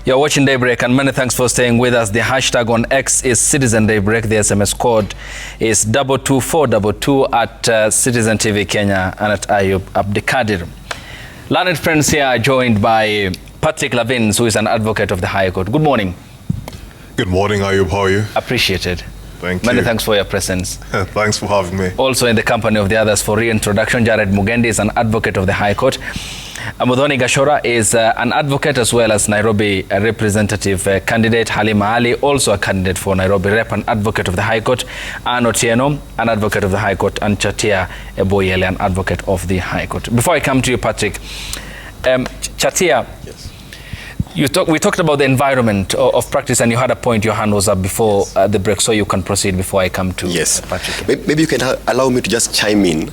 You're watching Daybreak, and many thanks for staying with us. The hashtag on X is Citizen Daybreak. The SMS code is 22422 at Citizen TV Kenya and at Ayub Abdikadir. Learned friends here are joined by Patrick Lavins, who is an advocate of the High Court. Good morning. Good morning, Ayub. How are you? Appreciated. Thank you. Many thanks for your presence. Thanks for having me. Also in the company of the others for reintroduction, Jared Mugendi is an advocate of the High Court. Muthoni Gashora is an advocate as well as Nairobi representative candidate. Halima Ali, also a candidate for Nairobi Rep, an advocate of the High Court. Ann Otieno, an advocate of the High Court. And Chatia Eboyele, an advocate of the High Court. Before I come to you, Patrick, Chatia, yes. We talked about the environment of practice, and you had a point, your hand was up before the break, so you can proceed before I come to Patrick. Maybe you can allow me to just chime in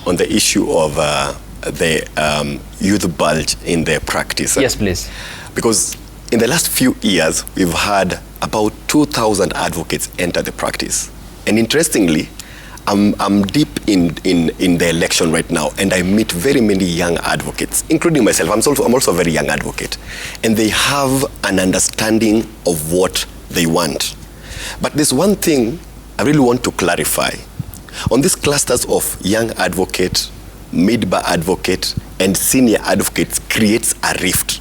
on the issue of the youth bulge in their practice. Yes, please. Because in the last few years, we've had about 2,000 advocates enter the practice. And interestingly, I'm deep in the election right now, and I meet very many young advocates, including myself. I'm also a very young advocate. And they have an understanding of what they want. But there's one thing I really want to clarify. On these clusters of young advocate, mid-bar advocate, and senior advocates creates a rift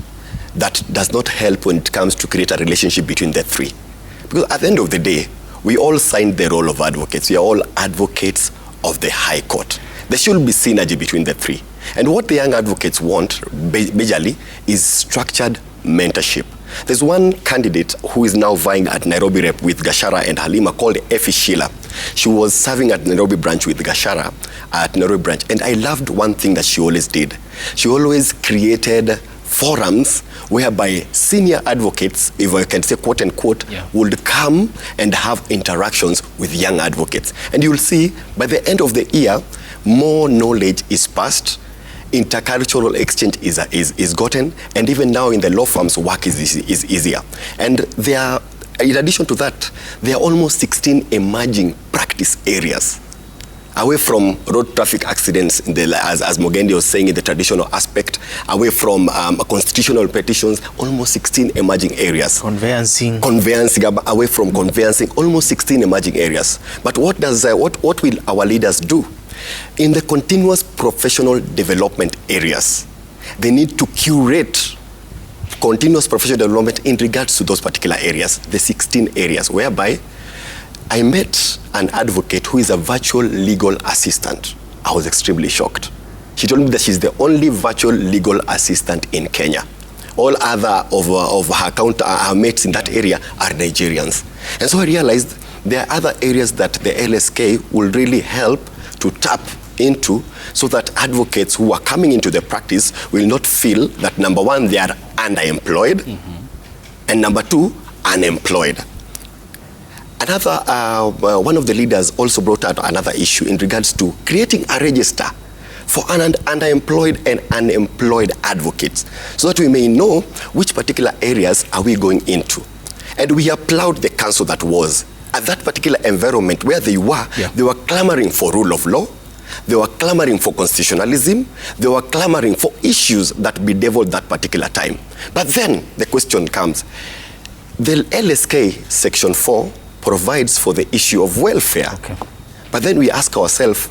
that does not help when it comes to create a relationship between the three. Because at the end of the day, we all signed the role of advocates. We are all advocates of the High Court. There should be synergy between the three. And what the young advocates want, majorly, is structured mentorship. There's one candidate who is now vying at Nairobi Rep with Gashara and Halima called Effie Sheila. She was serving at Nairobi branch with Gashara at Nairobi branch. And I loved one thing that she always did. She always created forums whereby senior advocates, if I can say quote unquote, would come and have interactions with young advocates. And you'll see by the end of the year, more knowledge is passed, intercultural exchange is gotten, and even now in the law firms, work is easier. And there are, in addition to that, there are almost 16 emerging practice areas. Away from road traffic accidents, as Mugendi was saying, in the traditional aspect, away from constitutional petitions, almost 16 emerging areas. Conveyancing, away from conveyancing, almost 16 emerging areas. But what will our leaders do? In the continuous professional development areas, they need to curate continuous professional development in regards to those particular areas, the 16 areas, whereby I met an advocate who is a virtual legal assistant. I was extremely shocked. She told me that she's the only virtual legal assistant in Kenya. All other of her mates in that area are Nigerians. And so I realized there are other areas that the LSK will really help to tap into, so that advocates who are coming into the practice will not feel that, number one, they are underemployed, and number two, unemployed. Another, one of the leaders also brought out another issue in regards to creating a register for underemployed and unemployed advocates, so that we may know which particular areas are we going into. And we applaud the council that was at that particular environment where they were. They were clamoring for rule of law, they were clamoring for constitutionalism, they were clamoring for issues that bedeviled that particular time. But then the question comes, the LSK Section 4 provides for the issue of welfare. But then we ask ourselves,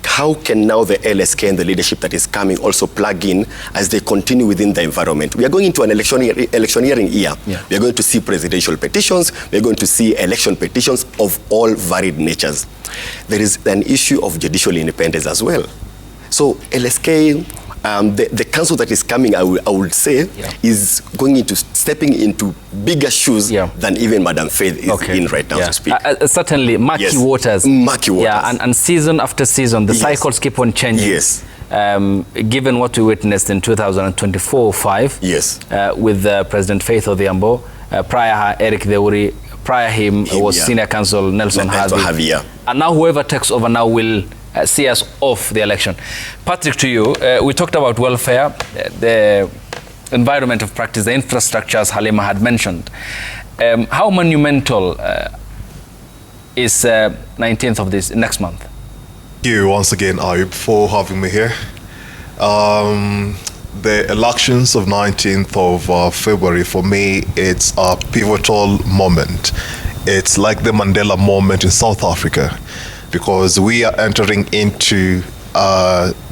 how can now the LSK and the leadership that is coming also plug in as they continue within the environment? We are going into an electioneering year. We are going to see presidential petitions. We are going to see election petitions of all varied natures. There is an issue of judicial independence as well. So LSK, the council that is coming, I would say, is going into stepping into bigger shoes than even Madam Faith is in right now to speak. Certainly, murky waters. Murky waters. Yeah, and season after season, the cycles keep on changing. Yes. Given what we witnessed in 2024-5, with President Faith Odhiambo, prior her, Eric Deuri, prior him was Senior Counsel Nelson Harvey. And now whoever takes over now will see us off the election. Patrick, to you, we talked about welfare, the environment of practice, the infrastructures Halima had mentioned. How monumental is 19th of this next month? Thank you once again, Ayub, for having me here. The elections of 19th of February, for me, it's a pivotal moment. It's like the Mandela moment in South Africa, because we are entering into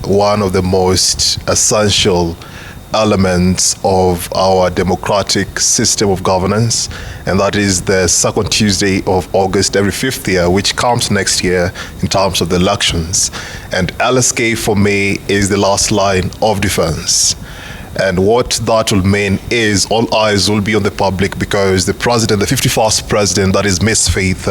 one of the most essential elements of our democratic system of governance, and that is the second Tuesday of August every 5th year, which comes next year in terms of the elections. And LSK for me is the last line of defense. And what that will mean is all eyes will be on the public, because the president, the 51st president, that is Miss Faith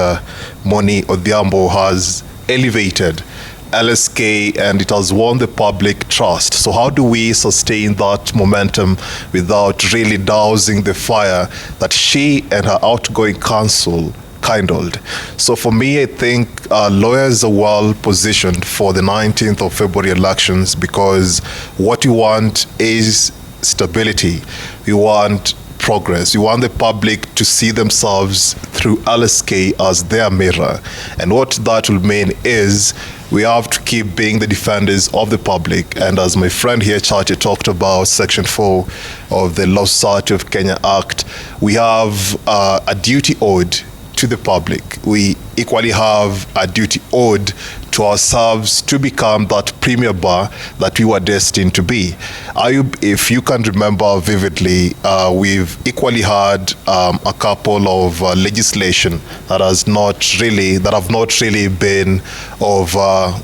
Moni Odhiambo, has elevated LSK and it has won the public trust. So how do we sustain that momentum without really dousing the fire that she and her outgoing council kindled? So for me, I think lawyers are well positioned for the 19th of February elections, because what we want is stability. We want progress. We want the public to see themselves through LSK as their mirror. And what that will mean is we have to keep being the defenders of the public. And as my friend here, Chachi, talked about Section 4 of the Law Society of Kenya Act, we have a duty owed to the public. We equally have a duty owed to ourselves to become that premier bar that we were destined to be. Ayub, if you can remember vividly, we've equally had a couple of legislation that have not really been of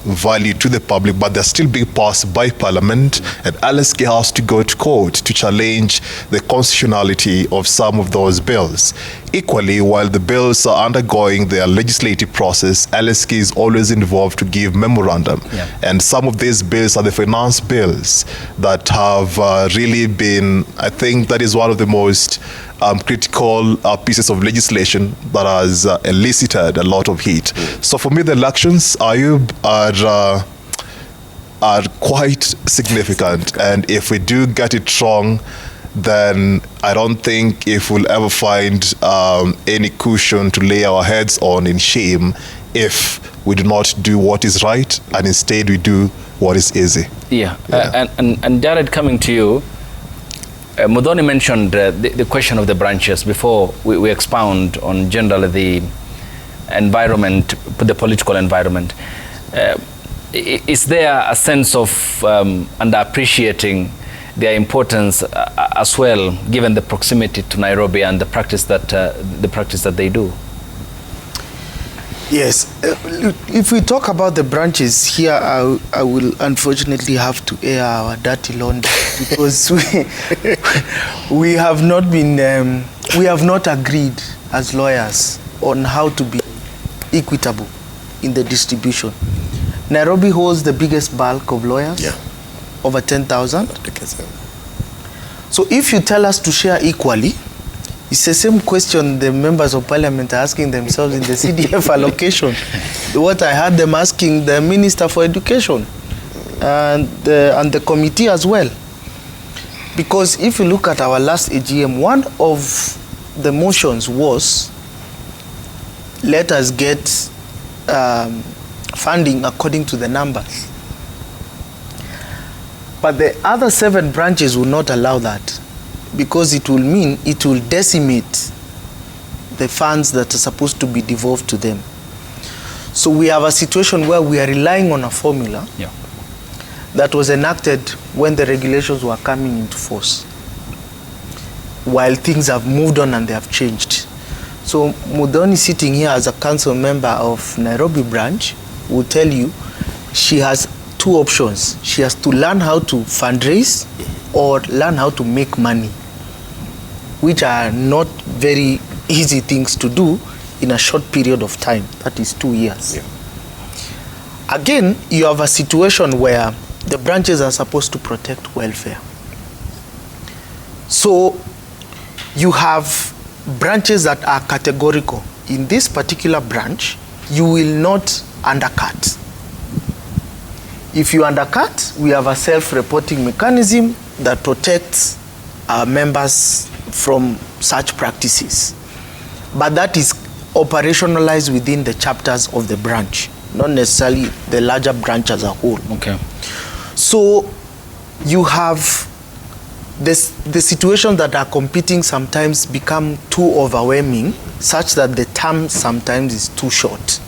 value to the public, but they're still being passed by Parliament, and LSK has to go to court to challenge the constitutionality of some of those bills. Equally, while the bills are undergoing their legislative process, LSK is always involved to give memorandum. Yeah. And some of these bills are the finance bills that have really been, I think that is one of the most critical pieces of legislation that has elicited a lot of heat. So for me, the elections, Ayub, are quite significant. And if we do get it wrong, then I don't think if we'll ever find any cushion to lay our heads on in shame if we do not do what is right, and instead we do what is easy. Yeah. And Jared, coming to you, Muthoni mentioned the question of the branches before we expound on generally the environment, the political environment. Is there a sense of underappreciating their importance as well, given the proximity to Nairobi and the practice that they do? Yes, if we talk about the branches here, I will unfortunately have to air our dirty laundry, because we have not been, we have not agreed as lawyers on how to be equitable in the distribution. Nairobi holds the biggest bulk of lawyers, over 10,000. So if you tell us to share equally, it's the same question the members of parliament are asking themselves in the CDF allocation. What I had them asking the Minister for Education and the committee as well. Because if you look at our last AGM, one of the motions was, let us get funding according to the numbers. But the other 7 branches will not allow that, because it will mean it will decimate the funds that are supposed to be devolved to them. So we have a situation where we are relying on a formula that was enacted when the regulations were coming into force, while things have moved on and they have changed. So Muthoni, sitting here as a council member of Nairobi branch, will tell you she has 2 options. She has to learn how to fundraise or learn how to make money, which are not very easy things to do in a short period of time. That is 2 years. Again, you have a situation where the branches are supposed to protect welfare. So you have branches that are categorical. In this particular branch, you will not undercut. If you undercut, we have a self-reporting mechanism that protects our members from such practices. But that is operationalized within the chapters of the branch, not necessarily the larger branch as a whole. Okay. So you have the situations that are competing sometimes become too overwhelming, such that the term sometimes is too short.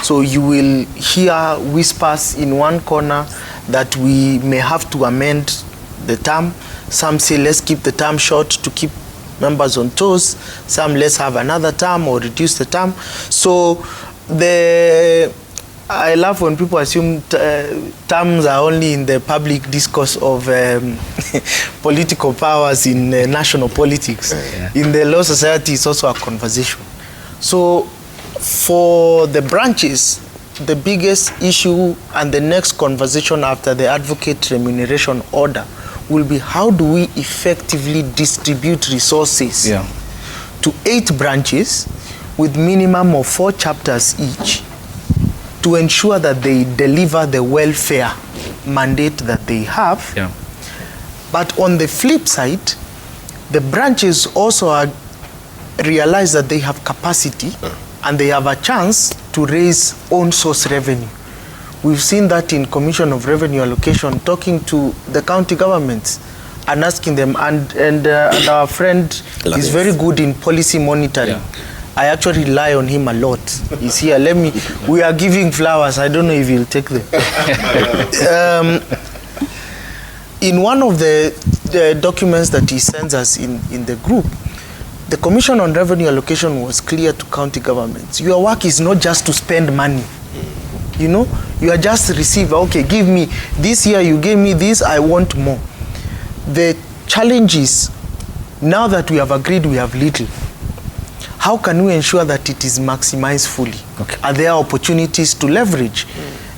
So you will hear whispers in one corner that we may have to amend the term. Some say let's keep the term short to keep members on toes. Some let's have another term or reduce the term. So I love when people assume terms are only in the public discourse of political powers in national politics. Yeah. In the law society, it's also a conversation. So for the branches, the biggest issue and the next conversation after the advocate remuneration order will be how do we effectively distribute resources to 8 branches with minimum of 4 chapters each, to ensure that they deliver the welfare mandate that they have. Yeah. But on the flip side, the branches also realize that they have capacity and they have a chance to raise own source revenue. We've seen that in Commission of Revenue Allocation, talking to the county governments and asking them, and our friend is very good in policy monitoring. Yeah. I actually rely on him a lot. He's here. We are giving flowers. I don't know if he'll take them. In one of the documents that he sends us in the group, the Commission on Revenue Allocation was clear to county governments. Your work is not just to spend money. You know, you are just receive, okay, give me, this year you gave me this, I want more. The challenge is, now that we have agreed we have little, how can we ensure that it is maximized fully? Okay. Are there opportunities to leverage?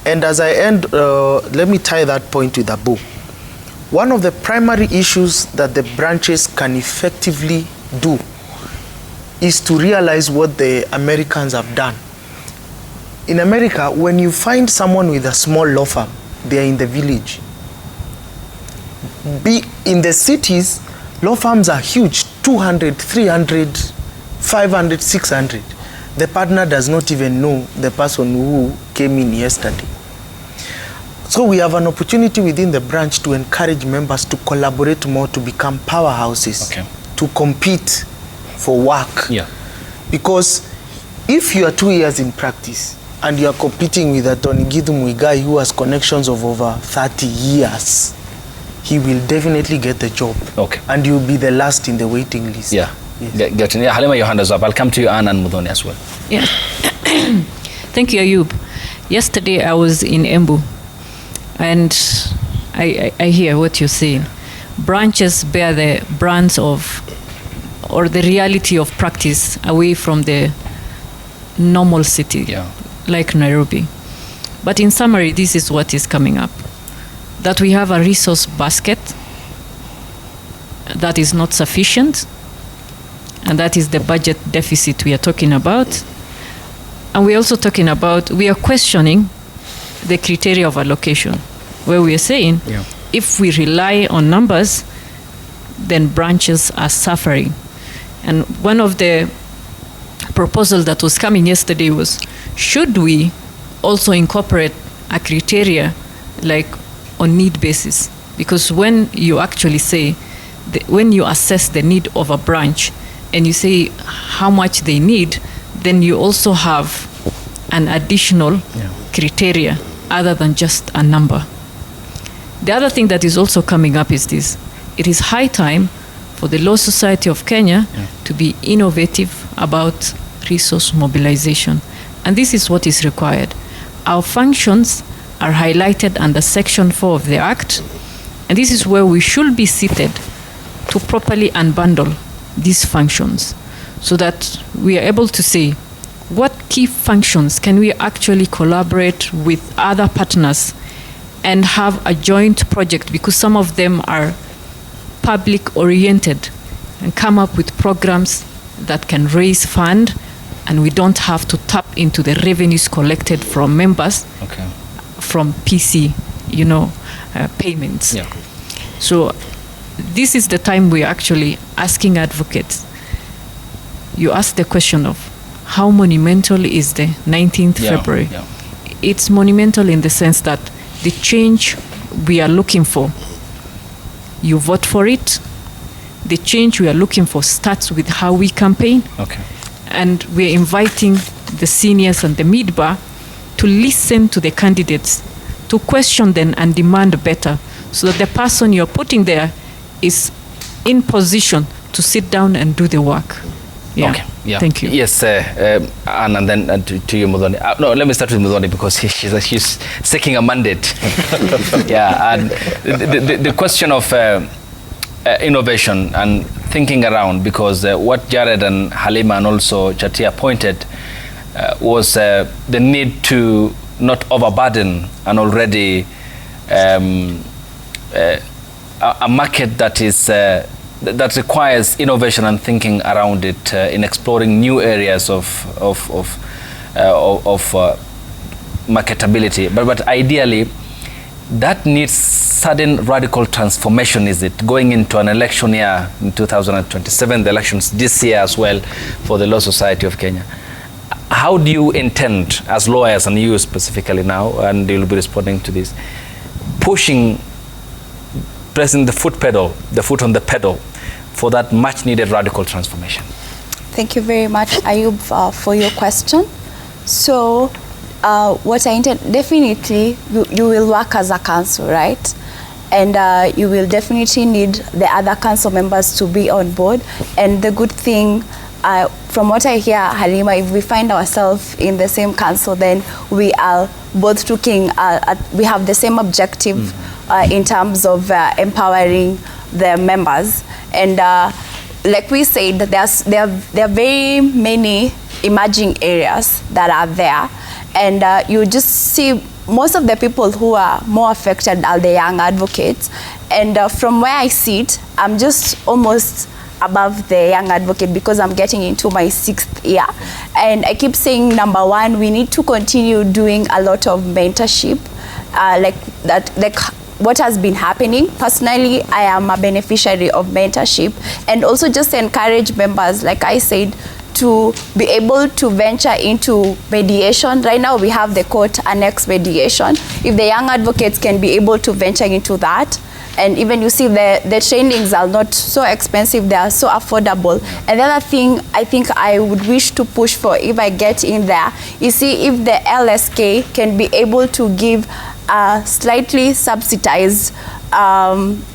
And as I end, let me tie that point with a bow. One of the primary issues that the branches can effectively do is to realize what the Americans have done. In America, when you find someone with a small law firm, they are in the village. In the cities, law firms are huge, 200, 300, 500, 600. The partner does not even know the person who came in yesterday. So we have an opportunity within the branch to encourage members to collaborate more, to become powerhouses, to compete for work. Yeah. Because if you are 2 years in practice and you are competing with a Tony Githumui guy who has connections of over 30 years, he will definitely get the job. Okay. And you'll be the last in the waiting list. Yeah. Yes. Getting, yeah, Halima, your hand is up. I'll come to you, Anne and Mudhoni as well. Yeah. Thank you, Ayub. Yesterday I was in Embu, and I hear what you're saying. Branches bear the brands of, or the reality of practice away from the normal city, like Nairobi. But in summary, this is what is coming up. That we have a resource basket that is not sufficient, and that is the budget deficit we are talking about. And we're also talking about, we are questioning the criteria of allocation, where we are saying, if we rely on numbers, then branches are suffering. And one of the proposals that was coming yesterday was, should we also incorporate a criteria like on need basis? Because when you actually say, when you assess the need of a branch and you say how much they need, then you also have an additional criteria other than just a number. The other thing that is also coming up is this. It is high time for the Law Society of Kenya to be innovative about resource mobilization. And this is what is required. Our functions are highlighted under Section 4 of the Act, and this is where we should be seated to properly unbundle these functions so that we are able to say what key functions can we actually collaborate with other partners and have a joint project, because some of them are public oriented, and come up with programs that can raise fund, and we don't have to tap into the revenues collected from members from PC, payments. Yeah. So this is the time we're actually asking advocates. You ask the question of how monumental is the 19th February? Yeah. It's monumental in the sense that the change we are looking for you vote for it. The change we are looking for starts with how we campaign. Okay. And we're inviting the seniors and the mid-bar to listen to the candidates, to question them and demand better, so that the person you're putting there is in position to sit down and do the work. Yeah. Okay. Yeah. Thank you. Yes, and then to you, Muthoni. No, let me start with Muthoni because she's seeking a mandate. Yeah, and the question of innovation and thinking around, because what Jared and Halima and also Chatia pointed was the need to not overburden an already a market that is that requires innovation and thinking around it in exploring new areas of marketability. But ideally, that needs sudden radical transformation, is it? Going into an election year in 2027, the elections this year as well for the Law Society of Kenya. How do you intend, as lawyers and you specifically now, and you'll be responding to this, pressing the foot on the pedal for that much needed radical transformation? Thank you very much, Ayub, for your question. So what I intend, definitely you will work as a council, right? And you will definitely need the other council members to be on board. And the good thing, from what I hear, Halima, if we find ourselves in the same council, then we are both looking at, we have the same objective in terms of empowering the members. And like we said, there are very many emerging areas that are there. And you just see most of the people who are more affected are the young advocates. And from where I sit, I'm just almost above the young advocate because I'm getting into my 6th year. And I keep saying, number one, we need to continue doing a lot of mentorship, like what has been happening. Personally, I am a beneficiary of mentorship, and also just encourage members, like I said, to be able to venture into mediation. Right now we have the court annex mediation. If the young advocates can be able to venture into that, and even you see the trainings are not so expensive, they are so affordable. And the other thing I think I would wish to push for, if I get in there, you see, if the LSK can be able to give a slightly subsidized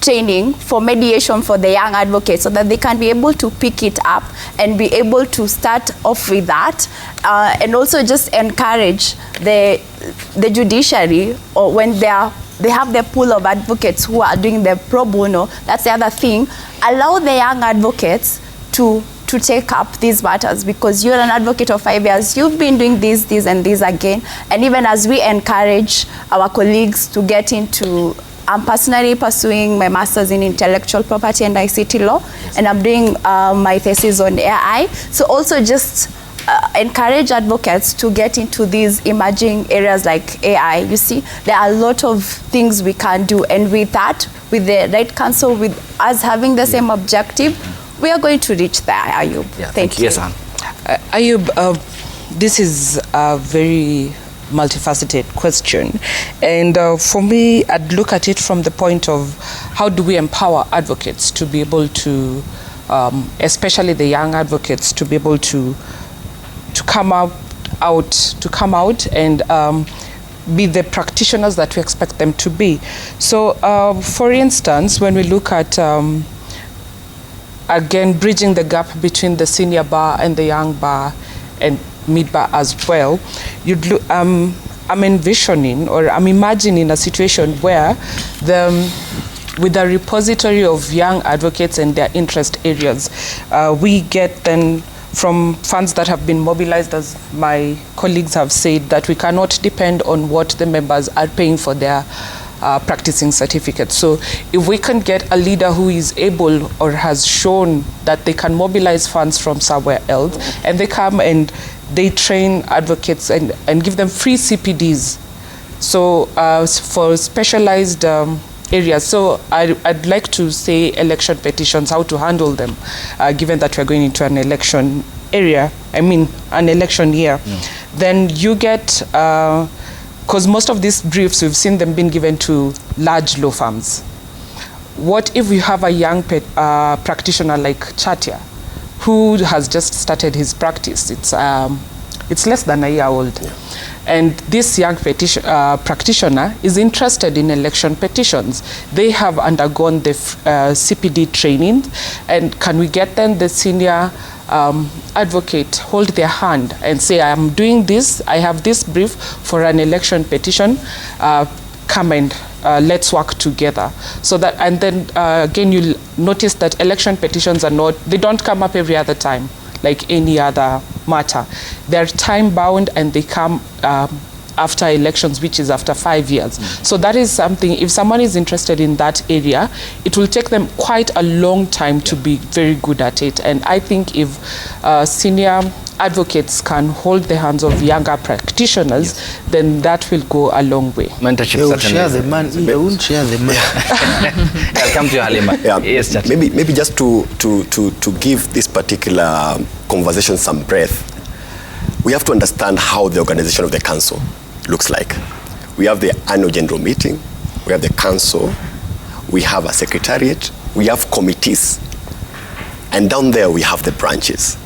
training for mediation for the young advocates, so that they can be able to pick it up and be able to start off with that, and also just encourage the judiciary, or when they have the pool of advocates who are doing the pro bono. That's the other thing. Allow the young advocates to take up these matters, because you're an advocate of 5 years, you've been doing this and this again. And even as we encourage our colleagues to get into, I'm personally pursuing my master's in intellectual property and ICT law, and I'm doing my thesis on AI. So also just encourage advocates to get into these emerging areas like AI. You see, there are a lot of things we can do, and with that, with the right council, with us having the same objective, we are going to reach there, Ayub. Yeah, thank you. Yes, Anne. Ayub, this is a very multifaceted question, and for me, I'd look at it from the point of how do we empower advocates to be able to, especially the young advocates, to be able to come out and be the practitioners that we expect them to be. So, for instance, when we look at again bridging the gap between the senior bar and the young bar and mid-bar as well, I'm envisioning, or I'm imagining a situation where with a repository of young advocates and their interest areas, we get then from funds that have been mobilized, as my colleagues have said, that we cannot depend on what the members are paying for their practicing certificates. So if we can get a leader who is able or has shown that they can mobilize funds from somewhere else, and they come and they train advocates and give them free CPDs, so for specialized areas. So I'd like to say election petitions, how to handle them, given that we're going into an election area, an election year. Then you get, because most of these briefs, we've seen them being given to large law firms. what if we have a young practitioner like Chatia, who has just started his practice? It's less than a year old. Yeah. And this young practitioner is interested in election petitions. They have undergone the CPD training, and can we get them the senior advocate hold their hand and say, I am doing this, I have this brief for an election petition, come and let's work together. So that, and then again, you'll notice that election petitions they don't come up every other time like any other matter. They're time bound and they come after elections, which is after 5 years. So that is something, if someone is interested in that area, it will take them quite a long time to be very good at it. And I think if senior advocates can hold the hands of younger practitioners, then that will go a long way. Mentorship they will share the money. They won't share the money. I'll come to you, Halima. Yeah. Yes, maybe just to give this particular conversation some breath, we have to understand how the organization of the council looks like. We have the annual general meeting, we have the council, we have a secretariat, we have committees, and down there we have the branches.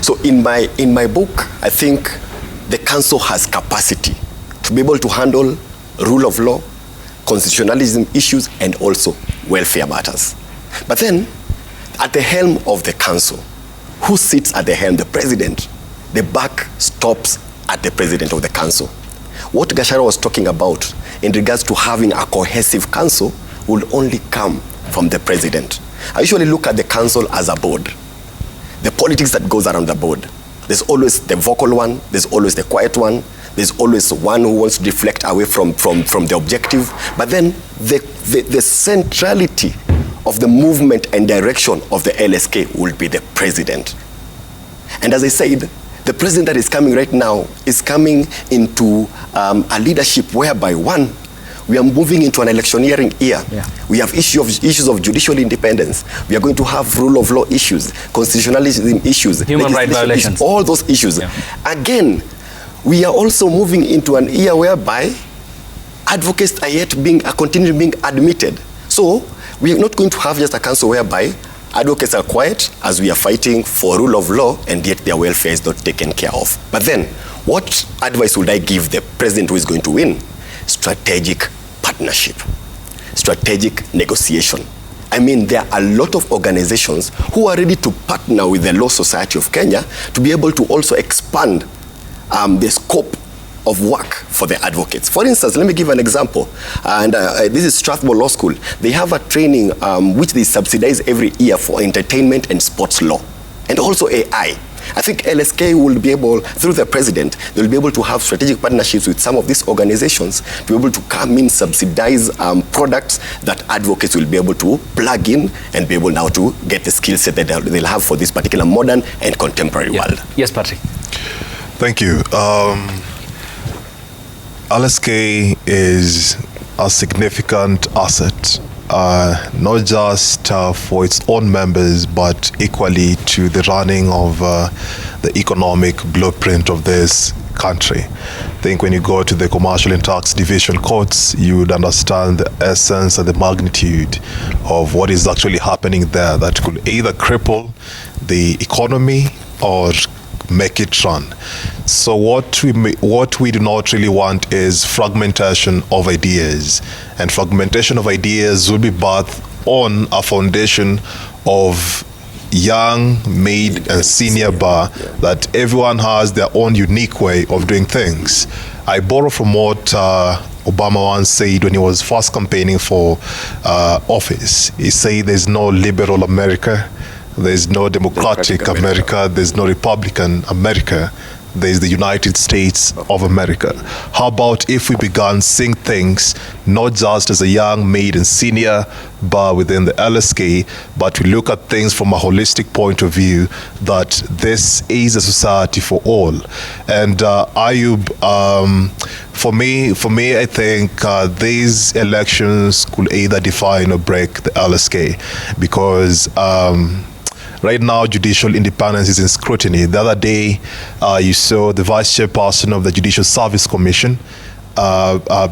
So in my book, I think the council has capacity to be able to handle rule of law, constitutionalism issues, and also welfare matters. But then, at the helm of the council, who sits at the helm? The president. The buck stops at the president of the council. What Gachagua was talking about in regards to having a cohesive council will only come from the president. I usually look at the council as a board. The politics that goes around the board. There's always the vocal one, there's always the quiet one, there's always one who wants to deflect away from the objective. But then the centrality of the movement and direction of the LSK will be the president. And as I said, the president that is coming right now is coming into a leadership whereby, one, we are moving into an electioneering year. Yeah. We have issues of judicial independence. We are going to have rule of law issues, constitutionalism issues, human rights violations, issues, all those issues. Yeah. Again, we are also moving into an year whereby advocates are continuing being admitted. So we are not going to have just a council whereby advocates are quiet as we are fighting for rule of law and yet their welfare is not taken care of. But then, what advice would I give the president who is going to win? Strategic partnership, strategic negotiation. I mean, there are a lot of organizations who are ready to partner with the Law Society of Kenya to be able to also expand the scope of work for the advocates. For instance, let me give an example. And this is Strathmore Law School. They have a training which they subsidize every year for entertainment and sports law, and also AI. I think LSK will be able, through the president, they'll be able to have strategic partnerships with some of these organizations to be able to come in, subsidize products that advocates will be able to plug in and be able now to get the skill set that they'll have for this particular modern and contemporary world. Yes, Patrick. Thank you. LSK is a significant asset, not just for its own members, but equally to the running of the economic blueprint of this country. I think when you go to the commercial and tax division courts, you would understand the essence and the magnitude of what is actually happening there that could either cripple the economy or make it run. So what we do not really want is fragmentation of ideas, and fragmentation of ideas will be birthed on a foundation of young, mid, and senior bar, that everyone has their own unique way of doing things. I borrow from what Obama once said when he was first campaigning for office. He said there's no liberal America, there's no Democratic America, there's no Republican America, there's the United States of America. How about if we began seeing things not just as a young, mid, and senior bar within the LSK, but we look at things from a holistic point of view, that this is a society for all. And Ayub, for me, I think these elections could either define or break the LSK, because right now, judicial independence is in scrutiny. The other day, you saw the vice chairperson of the Judicial Service Commission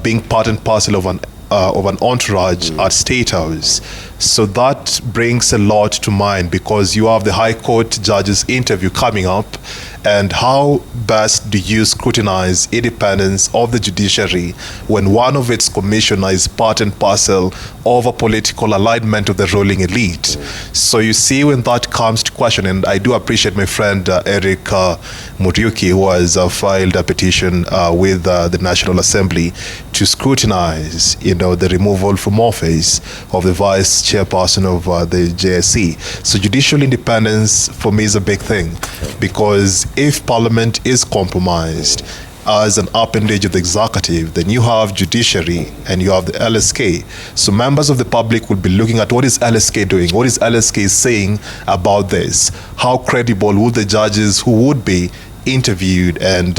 being part and parcel of an of an entourage at State House. So that brings a lot to mind, because you have the High Court judge's interview coming up, and how best do you scrutinize independence of the judiciary when one of its commissioners is part and parcel of a political alignment of the ruling elite? So you see, when that comes to question, and I do appreciate my friend Eric Muriuki, who has filed a petition with the National Assembly to scrutinize, the removal from office of the vice chairperson of the JSC. So judicial independence for me is a big thing, because if Parliament is compromised as an appendage of the executive, then you have judiciary and you have the LSK. So members of the public will be looking at, what is LSK doing? What is LSK saying about this? How credible would the judges who would be interviewed and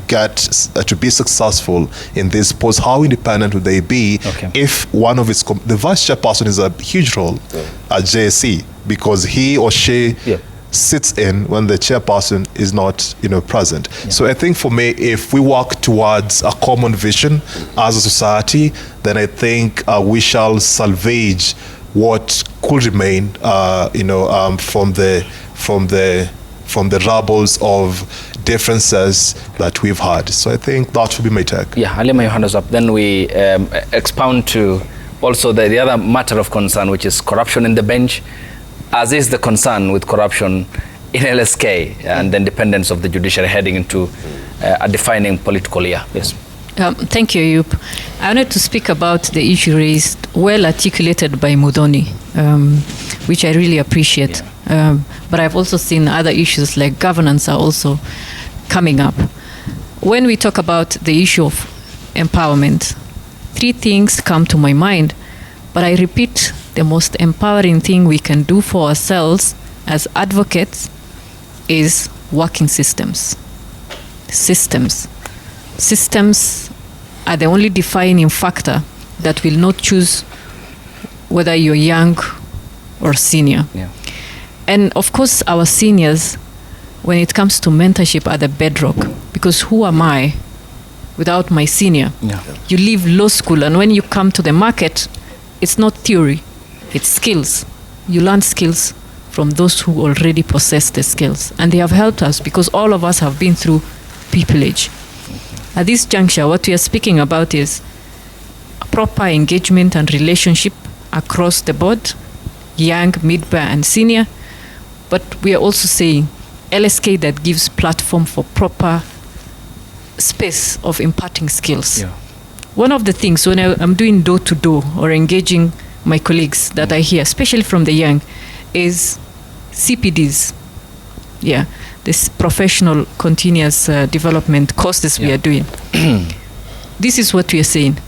get to be successful in this post, how independent would they be if one of the vice chairperson is a huge role at JSC, because he or she sits in when the chairperson is not present. So I think for me, if we work towards a common vision as a society, then I think we shall salvage what could remain from the rubbles of differences that we've had. So I think that should be my take. Yeah, I'll let my hands up. Then we expound to also the other matter of concern, which is corruption in the bench, as is the concern with corruption in LSK and the independence of the judiciary heading into a defining political year. Yes. Thank you, Ayub. I wanted to speak about the issue raised, well articulated by Mudhoni, which I really appreciate. But I've also seen other issues like governance are also coming up. When we talk about the issue of empowerment, three things come to my mind. But I repeat, the most empowering thing we can do for ourselves as advocates is working systems. Systems are the only defining factor that will not choose whether you're young or senior. Yeah. And of course, our seniors, when it comes to mentorship, are the bedrock, because who am I without my senior? Yeah. You leave law school, and when you come to the market, it's not theory, it's skills. You learn skills from those who already possess the skills. And they have helped us, because all of us have been through pupillage. At this juncture, what we are speaking about is a proper engagement and relationship across the board, young, mid-bar, and senior. But we are also saying LSK that gives platform for proper space of imparting skills. Yeah. One of the things when I'm doing door-to-door or engaging my colleagues that I hear, especially from the young, is CPDs. Yeah, this professional continuous development courses we are doing. This is what we are saying.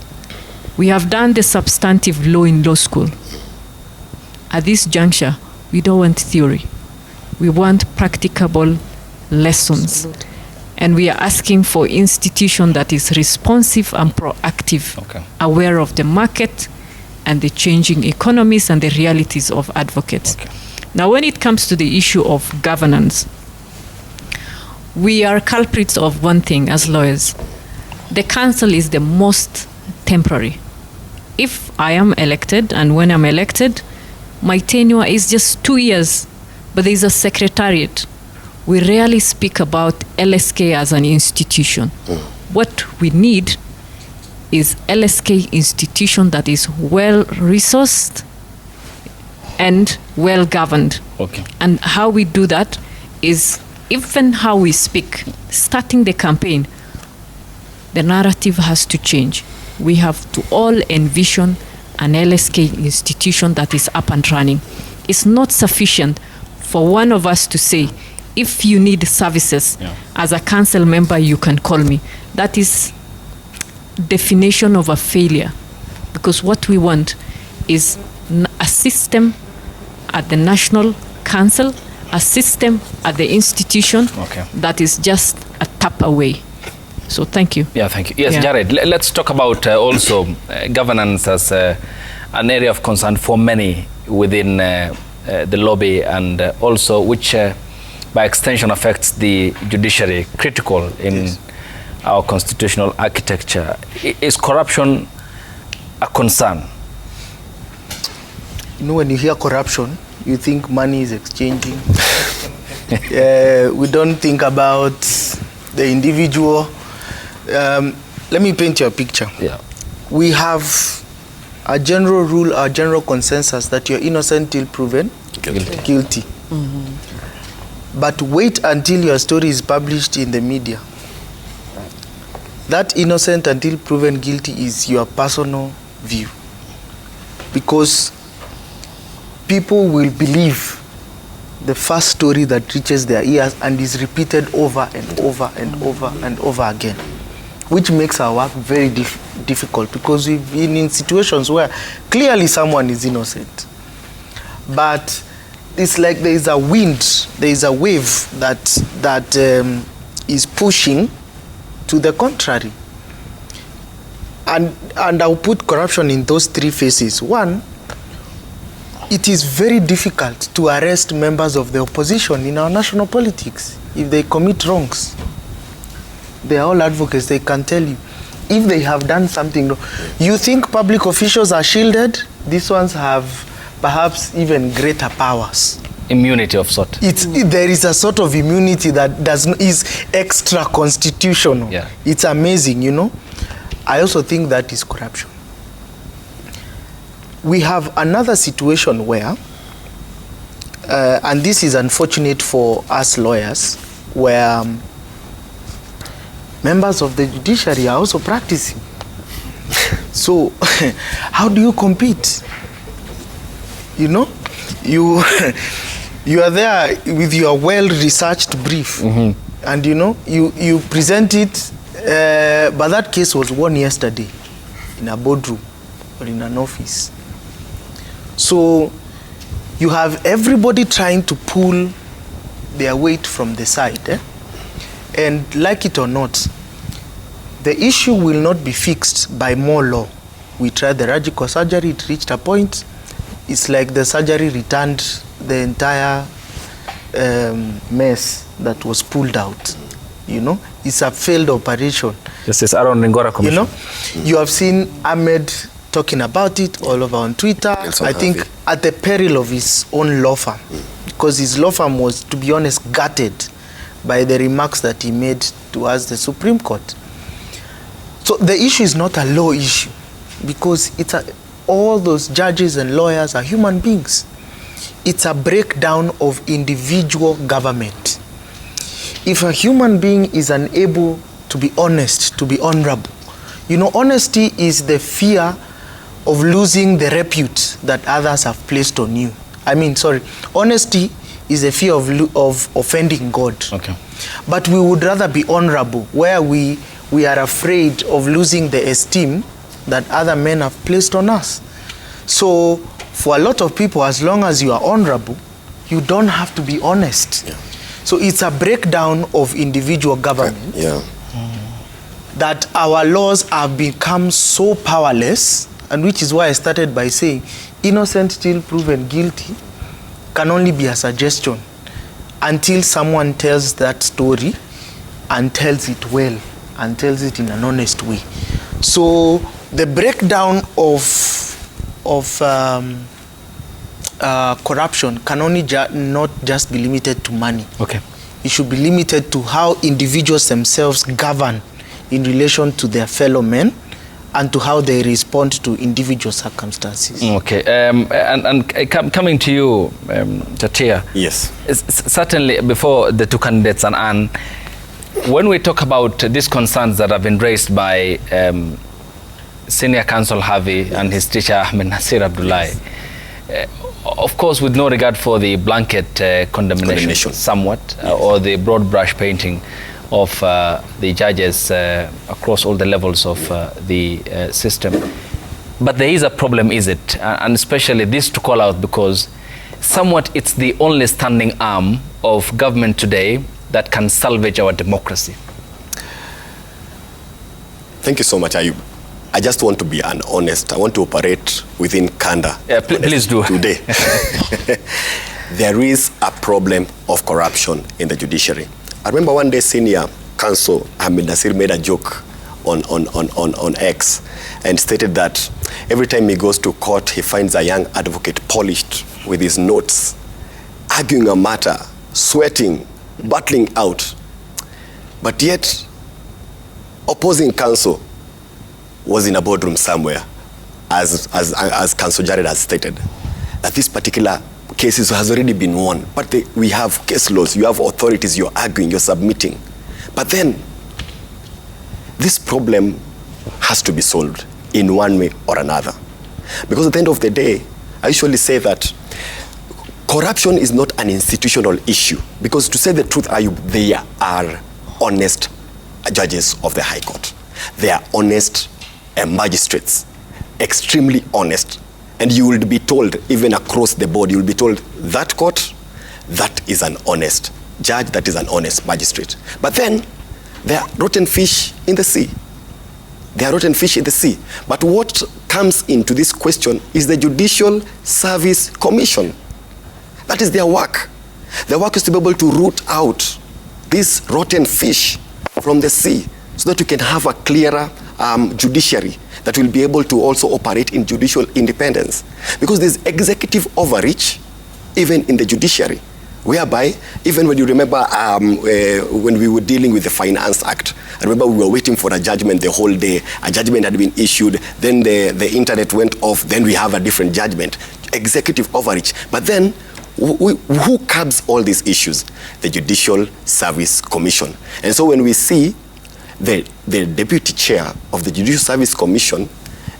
We have done the substantive law in law school. At this juncture, we don't want theory. We want practicable lessons. Absolutely. And we are asking for institution that is responsive and proactive, aware of the market and the changing economies and the realities of advocates. Now, when it comes to the issue of governance, we are culprits of one thing as lawyers. The council is the most temporary. If I am elected, and when I'm elected, my tenure is just 2 years, but there is a secretariat. We rarely speak about LSK as an institution. What we need is LSK institution that is well-resourced and well-governed. And how we do that is, even how we speak, starting the campaign, the narrative has to change. We have to all envision an LSK institution that is up and running. It's not sufficient for one of us to say, if you need services, as a council member, you can call me. That is definition of a failure, because what we want is a system at the National Council, a system at the institution that is just a tap away. So thank you. Yeah, thank you. Yes, Jared, let's talk about also governance as an area of concern for many within the lobby, and also which by extension affects the judiciary, critical in our constitutional architecture. Is corruption a concern? You know, when you hear corruption, you think money is exchanging. We don't think about the individual. Let me paint you a picture. Yeah. We have a general rule, a general consensus that you're innocent till proven guilty. But wait until your story is published in the media. That innocent until proven guilty is your personal view. Because people will believe the first story that reaches their ears and is repeated over and over and over and over again, which makes our work very difficult, because we've been in situations where clearly someone is innocent. But it's like there is a wind, there is a wave that is pushing to the contrary. And I'll put corruption in those three phases. One, it is very difficult to arrest members of the opposition in our national politics if they commit wrongs. They are all advocates, they can tell you. If they have done something wrong, you think public officials are shielded? These ones have perhaps even greater powers. Immunity of sort. There is a sort of immunity that is extra constitutional. Yeah. It's amazing, you know. I also think that is corruption. We have another situation where, and this is unfortunate for us lawyers, where members of the judiciary are also practicing. So, how do you compete? You know, you are there with your well-researched brief, and you know, you present it, but that case was won yesterday in a boardroom or in an office. So you have everybody trying to pull their weight from the side. And like it or not, the issue will not be fixed by more law. We tried the radical surgery, it reached a point. It's like the surgery returned the entire mess that was pulled out. You know, it's a failed operation. Justice Aaron Ngora Commission. You know, you have seen Ahmed talking about it all over on Twitter, I think at the peril of his own law firm, because his law firm was, to be honest, gutted by the remarks that he made towards the Supreme Court. So the issue is not a law issue, because all those judges and lawyers are human beings. It's a breakdown of individual government. If a human being is unable to be honest, to be honorable, you know, honesty is the fear of losing the repute that others have placed on you. Honesty is a fear of offending God. Okay. But we would rather be honorable, where we are afraid of losing the esteem that other men have placed on us. So for a lot of people, as long as you are honorable, you don't have to be honest. Yeah. So it's a breakdown of individual government. Yeah. That our laws have become so powerless, and which is why I started by saying innocent till proven guilty can only be a suggestion until someone tells that story and tells it well and tells it in an honest way. So the breakdown of corruption can only not just be limited to money. Okay. It should be limited to how individuals themselves govern in relation to their fellow men and to how they respond to individual circumstances. Okay, coming to you, Tatia. Yes. Certainly, before the two candidates and Anne, when we talk about these concerns that have been raised by Senior Counsel Harvey and his teacher Ahmed Nasir Abdullahi, of course with no regard for the blanket condemnation somewhat, or the broad brush painting of the judges across all the levels of the system. But there is a problem, is it? And especially this to call out, because somewhat it's the only standing arm of government today that can salvage our democracy. Thank you so much, Ayub. I just want to be honest. I want to operate within candor. Yeah, please do. Today. There is a problem of corruption in the judiciary. I remember one day Senior Counsel Ahmed Nasir made a joke on X and stated that every time he goes to court, he finds a young advocate polished with his notes, arguing a matter, sweating, battling out. But yet, opposing counsel was in a boardroom somewhere, as Counsel Jared has stated, that this particular case has already been won. But we have case laws, you have authorities, you're arguing, you're submitting. But then, this problem has to be solved in one way or another. Because at the end of the day, I usually say that corruption is not an institutional issue. Because to say the truth, they are honest judges of the High Court. They are honest magistrates, extremely honest. And you will be told, even across the board, you will be told, that court, that is an honest judge, that is an honest magistrate. But then, there are rotten fish in the sea. There are rotten fish in the sea. But what comes into this question is the Judicial Service Commission. That is their work. Their work is to be able to root out these rotten fish from the sea so that we can have a clearer judiciary that will be able to also operate in judicial independence. Because there's executive overreach even in the judiciary, whereby, even when you remember when we were dealing with the Finance Act, I remember we were waiting for a judgment the whole day. A judgment had been issued, then the internet went off, then we have a different judgment. Executive overreach. But then, who curbs all these issues? The Judicial Service Commission. And so when we see the deputy chair of the Judicial Service Commission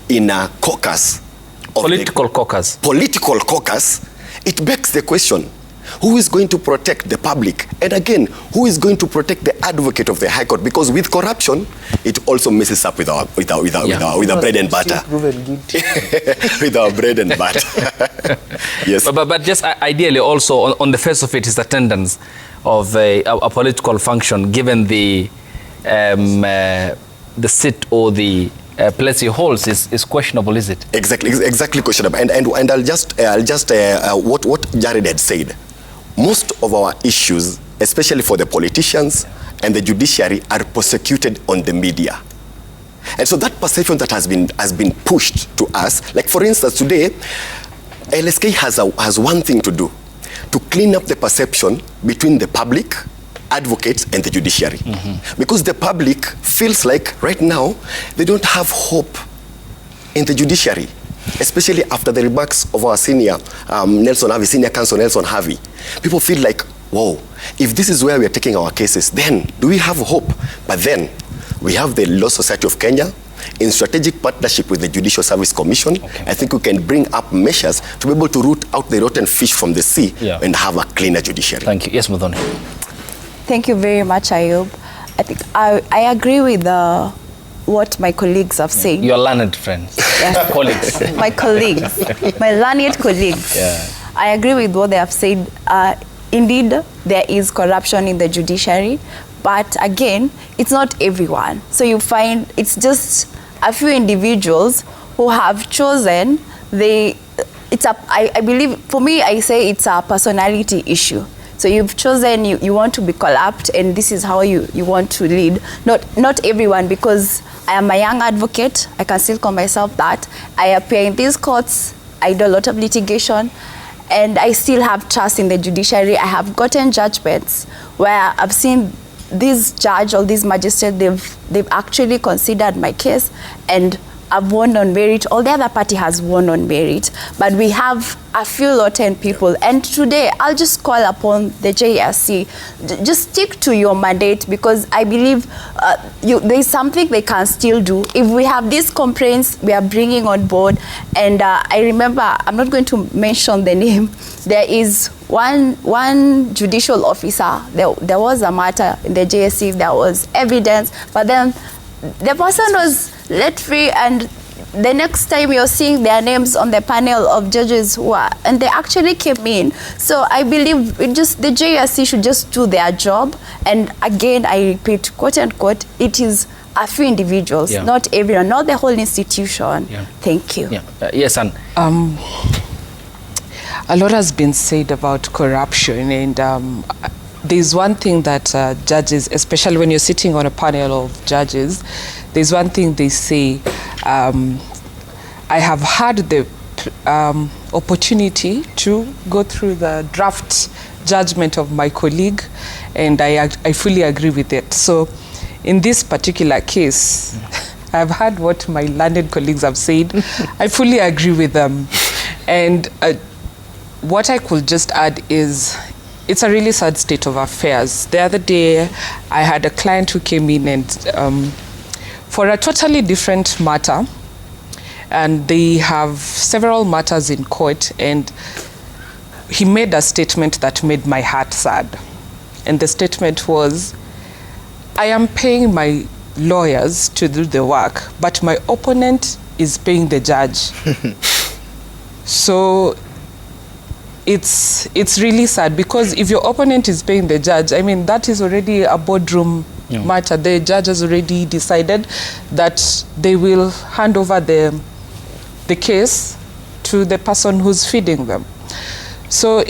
in a caucus, political caucus, it begs the question, who is going to protect the public? And again, who is going to protect the advocate of the High Court? Because with corruption, it also messes up with our bread and butter. With our bread and butter. Yes. But just ideally also, on the face of it, is attendance of a political function, given the seat or the place he holds is questionable, is it? Exactly questionable. And I'll just what Jared had said. Most of our issues, especially for the politicians and the judiciary, are prosecuted on the media. And so that perception that has been pushed to us, like for instance today, LSK has one thing to do, to clean up the perception between the public, advocates, and the judiciary. Mm-hmm. Because the public feels like right now they don't have hope in the judiciary, especially after the remarks of our senior senior counsel Nelson Harvey. People feel like, whoa, if this is where we are taking our cases, then do we have hope? But then we have the Law Society of Kenya in strategic partnership with the Judicial Service Commission. Okay. I think we can bring up measures to be able to root out the rotten fish from the sea and have a cleaner judiciary. Thank you. Yes, Muthoni. Thank you very much, Ayub. I think I agree with what my colleagues have said. Your learned friends. Yes. Colleagues. My colleagues. My learned colleagues. Yeah. I agree with what they have said. Indeed, there is corruption in the judiciary, but again, it's not everyone. So you find it's just a few individuals who have chosen I believe, for me, I say it's a personality issue. So you've chosen, you want to be corrupt, and this is how you want to lead. Not everyone, because I am a young advocate, I can still call myself that. I appear in these courts, I do a lot of litigation, and I still have trust in the judiciary. I have gotten judgments where I've seen this judge or this magistrate, they've actually considered my case, and I've won on merit. All the other party has won on merit, but we have a few rotten people. And today, I'll just call upon the JSC, just stick to your mandate, because I believe there's something they can still do. If we have these complaints, we are bringing on board. And I remember, I'm not going to mention the name, there is one judicial officer, there was a matter in the JSC, there was evidence, but then the person was let free, and the next time you're seeing their names on the panel of judges and they actually came in. So I believe the JSC should just do their job. And again, I repeat, quote unquote, it is a few individuals, not everyone, not the whole institution. Yeah. Thank you. Yeah. Yes, and a lot has been said about corruption, and there's one thing that judges, especially when you're sitting on a panel of judges, there's one thing they say, I have had the opportunity to go through the draft judgment of my colleague, and I fully agree with it. So in this particular case, I've heard what my learned colleagues have said. I fully agree with them. And what I could just add is, it's a really sad state of affairs. The other day, I had a client who came in and for a totally different matter, and they have several matters in court, and he made a statement that made my heart sad. And the statement was, I am paying my lawyers to do the work, but my opponent is paying the judge. So it's really sad, because if your opponent is paying the judge, I mean, that is already a boardroom matter. The judge has already decided that they will hand over the case to the person who's feeding them. So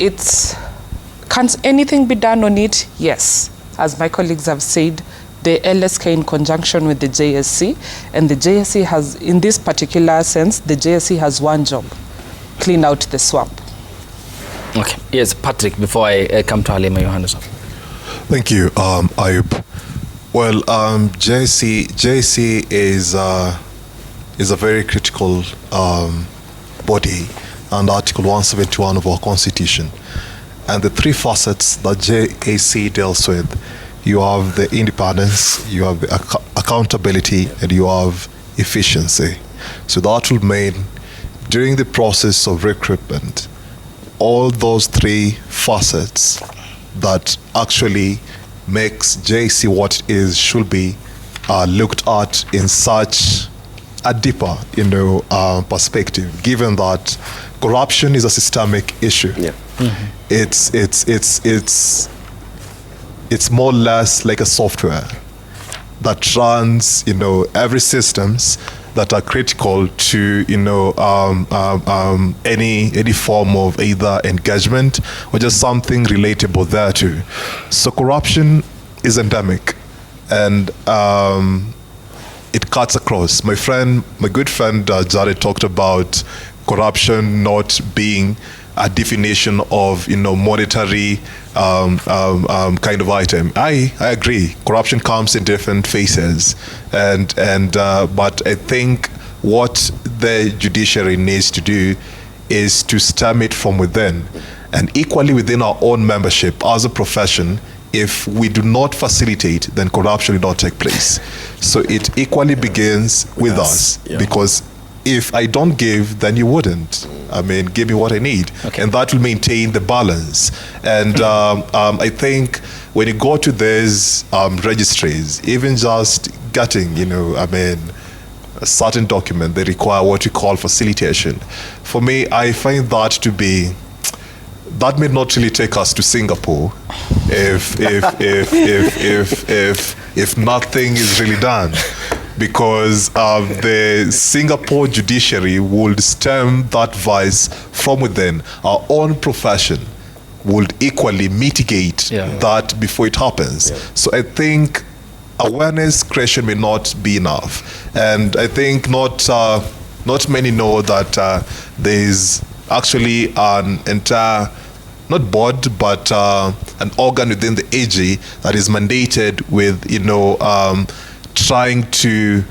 can't anything be done on it? Yes. As my colleagues have said, the LSK in conjunction with the JSC, and the JSC has, in this particular sense, the JSC has one job: clean out the swamp. Okay. Yes, Patrick, before I come to Halima Johannes. Thank you, Ayub. Well, JSC is a very critical body under Article 171 of our Constitution. And the three facets that JSC deals with, you have the independence, you have the accountability, and you have efficiency. So that will mean, during the process of recruitment, all those three facets that actually makes JSC what it is should be looked at in such a deeper, perspective, given that corruption is a systemic issue. Yeah. Mm-hmm. It's more or less like a software that runs, every systems that are critical to, any form of either engagement or just something relatable there too. So corruption is endemic, and it cuts across. My good friend Jared talked about corruption not being a definition of monetary kind of item. I agree. Corruption comes in different phases, but I think what the judiciary needs to do is to stem it from within, and equally within our own membership as a profession. If we do not facilitate, then corruption will not take place. So it equally begins with us, because if I don't give, then you wouldn't. I mean, give me what I need. Okay. And that will maintain the balance. And I think when you go to these registries, even just getting, a certain document, they require what you call facilitation. For me, I find that may not really take us to Singapore if nothing is really done, because the Singapore judiciary would stem that vice from within. Our own profession would equally mitigate that before it happens. Yeah. So I think awareness creation may not be enough, and I think not many know that there's actually an entire, not board, but an organ within the AG that is mandated with, trying to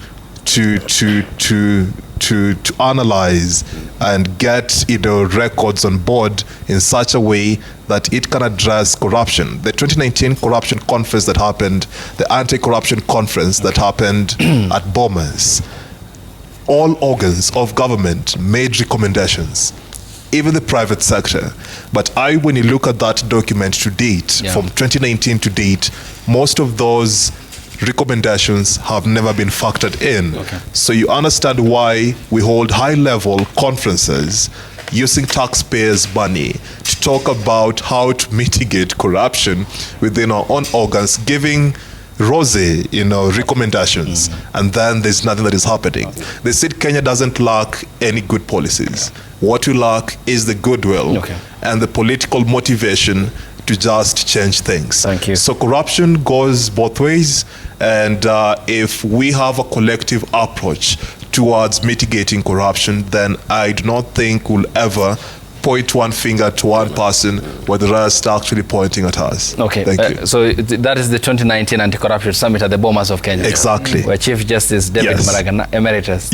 analyze and get, records on board in such a way that it can address corruption. The 2019 corruption conference that happened, the anti-corruption conference that happened at Bomas, all organs of government made recommendations, even the private sector. But when you look at that document to date, from 2019 to date, most of those recommendations have never been factored in. Okay. So you understand why we hold high-level conferences using taxpayers' money to talk about how to mitigate corruption within our own organs, giving rosy, recommendations, and then there's nothing that is happening. They said Kenya doesn't lack any good policies. What we lack is the goodwill and the political motivation to just change things. Thank you. So corruption goes both ways, And if we have a collective approach towards mitigating corruption, then I do not think we'll ever point one finger to one person where the rest are actually pointing at us. Okay, thank you. So that is the 2019 Anti-Corruption Summit at the Bomas of Kenya. Exactly. Where Chief Justice David Maraga, Emeritus,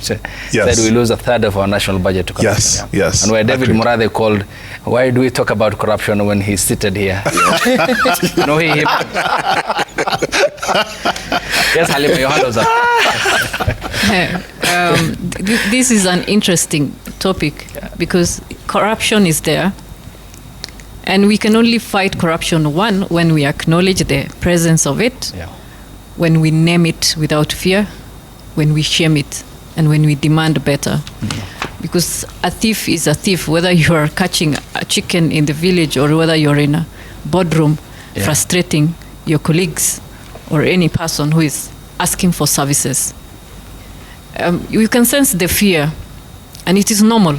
said we lose a third of our national budget to corruption. Yes. And where David Murathe called, why do we talk about corruption when he's seated here? No, he Yes, Halima, your hand was up. This is an interesting topic because corruption is there, and we can only fight corruption, one, when we acknowledge the presence of it, when we name it without fear, when we shame it, and when we demand better. Because a thief is a thief, whether you are catching a chicken in the village or whether you're in a boardroom frustrating your colleagues or any person who is asking for services. You can sense the fear, and it is normal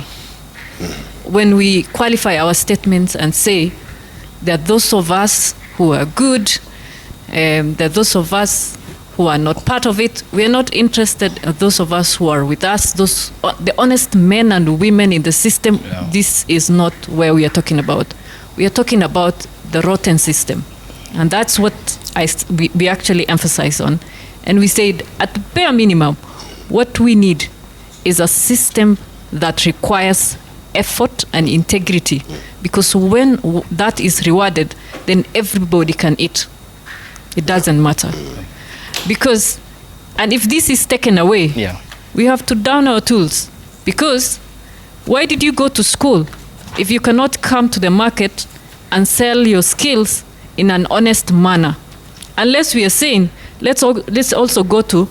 when we qualify our statements and say that those of us who are good, that those of us who are not part of it, we are not interested. Those of us who are with us, the honest men and women in the system, this is not where we are talking about. We are talking about the rotten system, and that's what we actually emphasize on. And we said, at the bare minimum, what we need is a system that requires effort and integrity, because when that is rewarded, then everybody can eat. It doesn't matter. Because, and if this is taken away, we have to down our tools. Because why did you go to school if you cannot come to the market and sell your skills in an honest manner? Unless we are saying, let's also go to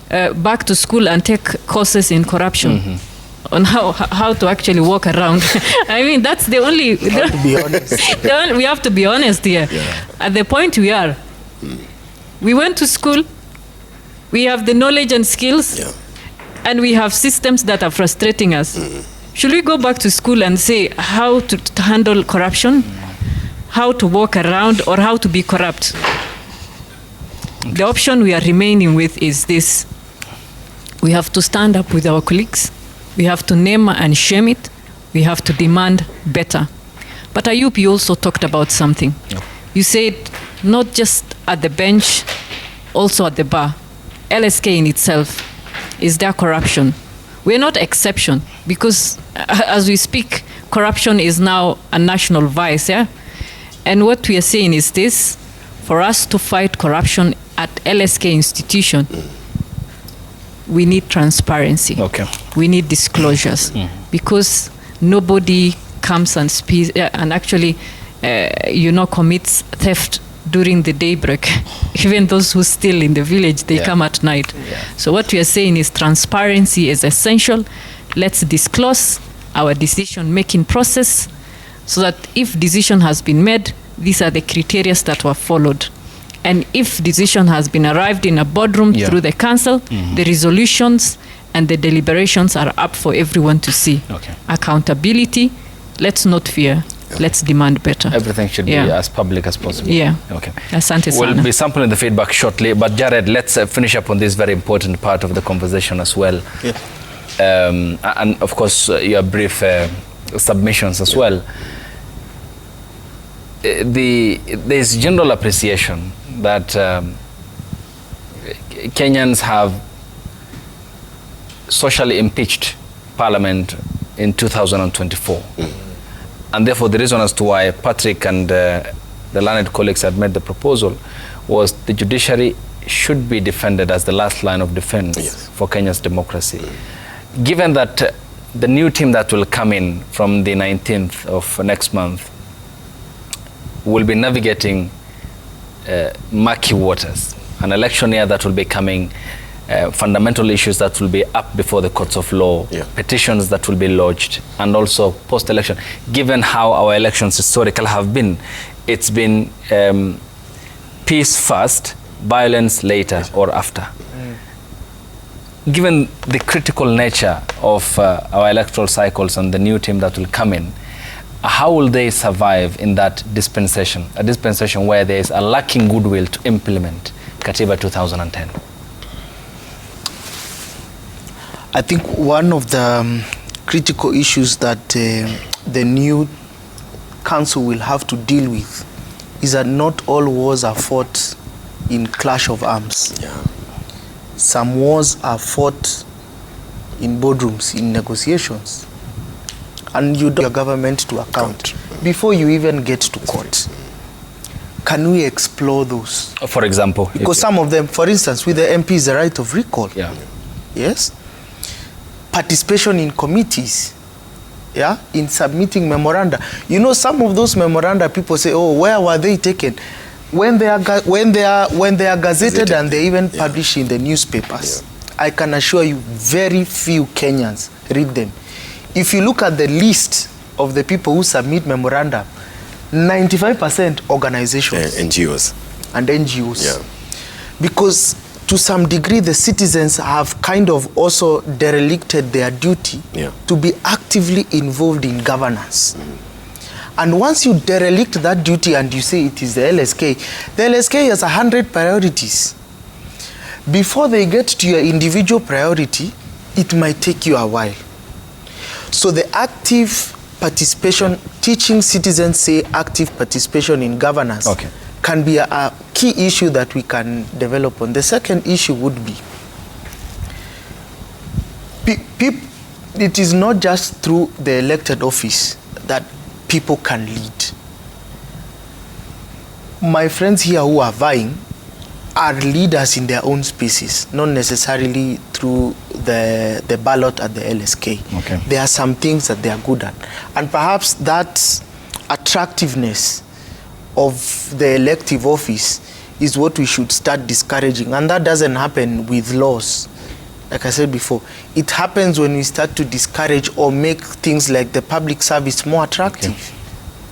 back to school and take courses in corruption on how to actually walk around. I mean, that's the only. We have to be honest. We have to be honest here. At the point we are, we went to school, we have the knowledge and skills, and we have systems that are frustrating us. Should we go back to school and say how to handle corruption, how to walk around, or how to be corrupt? The option we are remaining with is this. We have to stand up with our colleagues. We have to name and shame it. We have to demand better. But Ayub, you also talked about something. You said not just at the bench, also at the bar. LSK in itself, is there corruption? We're not exception, because as we speak, corruption is now a national vice, And what we are saying is this: for us to fight corruption at LSK institution, we need transparency. We need disclosures, because nobody comes and speaks and actually, commits theft during the daybreak. Even those who steal in the village, they come at night. So what we are saying is transparency is essential. Let's disclose our decision-making process, so that if decision has been made, these are the criteria that were followed. And if decision has been arrived in a boardroom through the council, the resolutions and the deliberations are up for everyone to see. Accountability, let's not fear. Let's demand better. Everything should be as public as possible. Asante sana. We'll be sampling the feedback shortly, but Jared, let's finish up on this very important part of the conversation as well. And of course, your brief submissions as well. There's general appreciation that Kenyans have socially impeached Parliament in 2024. And therefore, the reason as to why Patrick and the learned colleagues had made the proposal was the judiciary should be defended as the last line of defense for Kenya's democracy. Given that the new team that will come in from the 19th of next month will be navigating murky waters, an election year that will be coming, fundamental issues that will be up before the courts of law, petitions that will be lodged, and also post-election. Given how our elections historically have been, it's been peace first, violence later or after. Given the critical nature of our electoral cycles and the new team that will come in, how will they survive in that dispensation, a dispensation where there is a lacking goodwill to implement Katiba 2010? I think one of the critical issues that the new council will have to deal with is that not all wars are fought in clash of arms. Yeah. Some wars are fought in boardrooms, in negotiations. And you don't your government to account before you even get to court. Can we explore those? For example? Because some of them, for instance, with the MPs, the right of recall. Yeah. Yes? Participation in committees, yeah, in submitting memoranda. You know, some of those memoranda, people say, "Oh, where were they taken?" When they are gazetted and they even published in the newspapers. Yeah. I can assure you, very few Kenyans read them. If you look at the list of the people who submit memoranda, 95% organizations, NGOs, and NGOs, yeah. Because to some degree, the citizens have kind of also derelicted their duty to be actively involved in governance. And once you derelict that duty and you say it is the LSK has 100 priorities. Before they get to your individual priority, it might take you a while. So the active participation, teaching citizens, say, active participation in governance, can be a key issue that we can develop on. The second issue would be, it is not just through the elected office that people can lead. My friends here who are vying are leaders in their own spaces, not necessarily through the ballot at the LSK. Okay. There are some things that they are good at. And perhaps that attractiveness of the elective office is what we should start discouraging. And that doesn't happen with laws. Like I said before, it happens when we start to discourage or make things like the public service more attractive.